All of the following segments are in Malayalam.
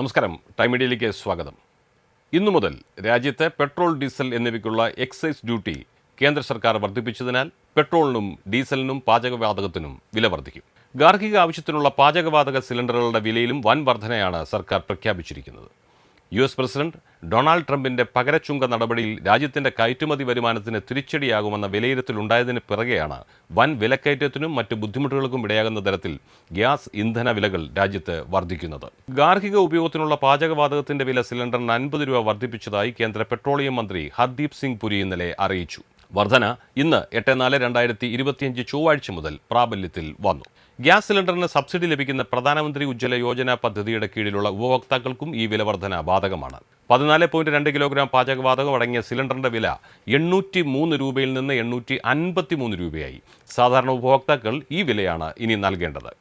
നമസ്കാരം. ടൈം മീഡിയയിലേക്ക് സ്വാഗതം. ഇന്നു മുതൽ രാജ്യത്തെ പെട്രോൾ, ഡീസൽ എന്നിവയ്ക്കുള്ള എക്സൈസ് ഡ്യൂട്ടി കേന്ദ്ര സർക്കാർ വർദ്ധിപ്പിച്ചതിനാൽ പെട്രോളിനും ഡീസലിനും പാചകവാതകത്തിനും വില വർദ്ധിക്കും. ഗാർഹിക ആവശ്യത്തിനുള്ള പാചകവാതക സിലിണ്ടറുകളുടെ വിലയിലും വൻ വർധനയാണ് സർക്കാർ പ്രഖ്യാപിച്ചിരിക്കുന്നത്. US പ്രസിഡന്റ് ഡൊണാൾഡ് ട്രംപിന്റെ പകരച്ചുങ്ക നടപടിയിൽ രാജ്യത്തിന്റെ കയറ്റുമതി വരുമാനത്തിന് തിരിച്ചടിയാകുമെന്ന വിലയിരുത്തലുണ്ടായതിന് പിറകെയാണ് വൻ വിലക്കയറ്റത്തിനും മറ്റ് ബുദ്ധിമുട്ടുകൾക്കും ഇടയാകുന്ന തരത്തിൽ ഗ്യാസ് ഇന്ധന വിലകൾ രാജ്യത്ത് വർദ്ധിക്കുന്നത്. ഗാർഹിക ഉപയോഗത്തിനുള്ള പാചകവാതകത്തിന്റെ വില സിലിണ്ടറിന് 50 രൂപ വർദ്ധിപ്പിച്ചതായി കേന്ദ്ര പെട്രോളിയം മന്ത്രി ഹർദീപ് സിംഗ് പുരി ഇന്നലെ അറിയിച്ചു. വർധന ഇന്ന് 8/4/2025 ചൊവ്വാഴ്ച മുതൽ പ്രാബല്യത്തിൽ വന്നു. ഗ്യാസ് സിലിണ്ടറിന് സബ്സിഡി ലഭിക്കുന്ന പ്രധാനമന്ത്രി ഉജ്ജ്വല യോജന പദ്ധതിയുടെ കീഴിലുള്ള ഉപഭോക്താക്കൾക്കും ഈ വില വർധന ബാധകമാണ്. 14.2 കിലോഗ്രാം പാചകവാതകം അടങ്ങിയ സിലിണ്ടറിന്റെ വില 803 രൂപയിൽ നിന്ന് 853 രൂപയായി. സാധാരണ ഉപഭോക്താക്കൾ ഈ വിലയാണ് ഇനി നൽകേണ്ടത്.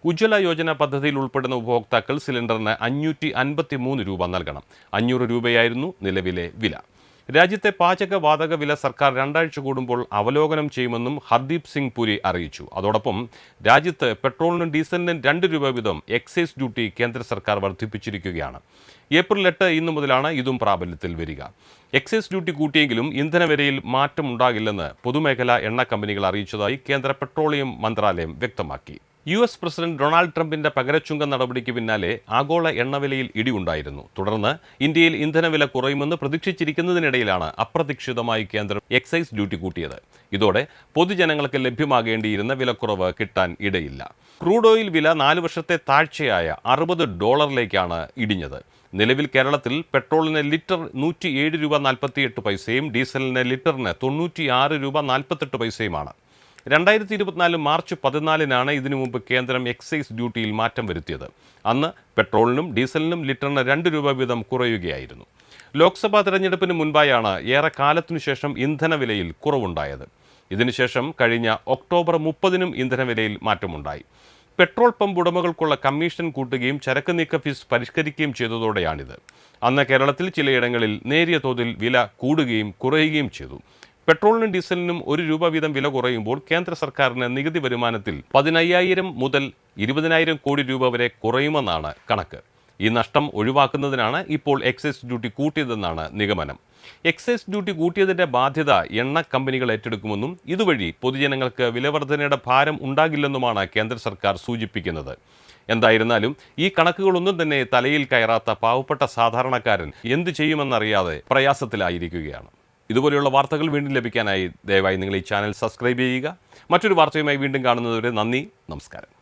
ഉജ്ജ്വല യോജന പദ്ധതിയിൽ ഉൾപ്പെടുന്ന ഉപഭോക്താക്കൾ സിലിണ്ടറിന് 553 രൂപ നൽകണം. 500 രൂപയായിരുന്നു നിലവിലെ വില. രാജ്യത്തെ പാചകവാതക വില സർക്കാർ 2 ആഴ്ച കൂടുമ്പോൾ അവലോകനം ചെയ്യുമെന്നും ഹർദീപ് സിംഗ് പുരി അറിയിച്ചു. അതോടൊപ്പം രാജ്യത്ത് പെട്രോളിനും ഡീസലിനും 2 രൂപ വീതം എക്സൈസ് ഡ്യൂട്ടി കേന്ദ്ര സർക്കാർ വർദ്ധിപ്പിച്ചിരിക്കുകയാണ്. ഏപ്രിൽ 8 ഇന്നു മുതലാണ് ഇതും പ്രാബല്യത്തിൽ വരിക. എക്സൈസ് ഡ്യൂട്ടി കൂട്ടിയെങ്കിലും ഇന്ധനവിലയിൽ മാറ്റമുണ്ടാകില്ലെന്ന് പൊതുമേഖലാ എണ്ണ കമ്പനികൾ അറിയിച്ചതായി കേന്ദ്ര പെട്രോളിയം മന്ത്രാലയം വ്യക്തമാക്കി. US പ്രസിഡന്റ് ഡൊണാൾഡ് ട്രംപിന്റെ പകരച്ചുങ്ക നടപടിക്ക് പിന്നാലെ ആഗോള എണ്ണവിലയിൽ ഇടിവുണ്ടായിരുന്നു. തുടർന്ന് ഇന്ത്യയിൽ ഇന്ധനവില കുറയുമെന്ന് പ്രതീക്ഷിച്ചിരിക്കുന്നതിനിടയിലാണ് അപ്രതീക്ഷിതമായി കേന്ദ്രം എക്സൈസ് ഡ്യൂട്ടി കൂട്ടിയത്. ഇതോടെ പൊതുജനങ്ങൾക്ക് ലഭ്യമാകേണ്ടിയിരുന്ന വിലക്കുറവ് കിട്ടാൻ ഇടയില്ല. ക്രൂഡ് ഓയിൽ വില 4 വർഷത്തെ താഴ്ചയായ $60 ഇടിഞ്ഞത്. നിലവിൽ കേരളത്തിൽ പെട്രോളിന് ലിറ്റർ 107 രൂപ 48 പൈസയും ഡീസലിന് ലിറ്ററിന് 96 രൂപ 48 പൈസയുമാണ്. 2024 മാർച്ച് 14 ഇതിനു മുമ്പ് കേന്ദ്രം എക്സൈസ് ഡ്യൂട്ടിയിൽ മാറ്റം വരുത്തിയത്. അന്ന് പെട്രോളിനും ഡീസലിനും ലിറ്ററിന് 2 രൂപ വീതം കുറയുകയായിരുന്നു. ലോക്സഭാ തെരഞ്ഞെടുപ്പിന് മുൻപായാണ് ഏറെക്കാലത്തിനു ശേഷം ഇന്ധനവിലയിൽ കുറവുണ്ടായത്. ഇതിനുശേഷം കഴിഞ്ഞ ഒക്ടോബർ 30 ഇന്ധനവിലയിൽ മാറ്റമുണ്ടായി. പെട്രോൾ പമ്പ് ഉടമകൾക്കുള്ള കമ്മീഷൻ കൂട്ടുകയും ചരക്ക് നീക്ക ഫീസ് പരിഷ്കരിക്കുകയും ചെയ്തതോടെയാണിത്. അന്ന് കേരളത്തിൽ ചിലയിടങ്ങളിൽ നേരിയ തോതിൽ വില കൂടുകയും കുറയുകയും ചെയ്തു. പെട്രോളിനും ഡീസലിനും 1 രൂപ വീതം വില കുറയുമ്പോൾ കേന്ദ്ര സർക്കാരിന് നികുതി വരുമാനത്തിൽ 15,000 മുതൽ 20,000 കോടി രൂപ വരെ കുറയുമെന്നാണ് കണക്ക്. ഈ നഷ്ടം ഒഴിവാക്കുന്നതിനാണ് ഇപ്പോൾ എക്സൈസ് ഡ്യൂട്ടി കൂട്ടിയതെന്നാണ് നിഗമനം. എക്സൈസ് ഡ്യൂട്ടി കൂട്ടിയതിൻ്റെ ബാധ്യത എണ്ണ കമ്പനികൾ ഏറ്റെടുക്കുമെന്നും ഇതുവഴി പൊതുജനങ്ങൾക്ക് വിലവർധനയുടെ ഭാരം ഉണ്ടാകില്ലെന്നുമാണ് കേന്ദ്ര സർക്കാർ സൂചിപ്പിക്കുന്നത്. എന്തായിരുന്നാലും ഈ കണക്കുകളൊന്നും തന്നെ തലയിൽ കയറാത്ത പാവപ്പെട്ട സാധാരണക്കാരൻ എന്തു ചെയ്യുമെന്നറിയാതെ പ്രയാസത്തിലായിരിക്കുകയാണ്. ഇതുപോലെയുള്ള വാർത്തകൾ വീണ്ടും ലഭിക്കാനായി ദയവായി നിങ്ങൾ ഈ ചാനൽ സബ്സ്ക്രൈബ് ചെയ്യുക. മറ്റൊരു വാർത്തയുമായി വീണ്ടും കാണുന്നതുവരെ നന്ദി, നമസ്കാരം.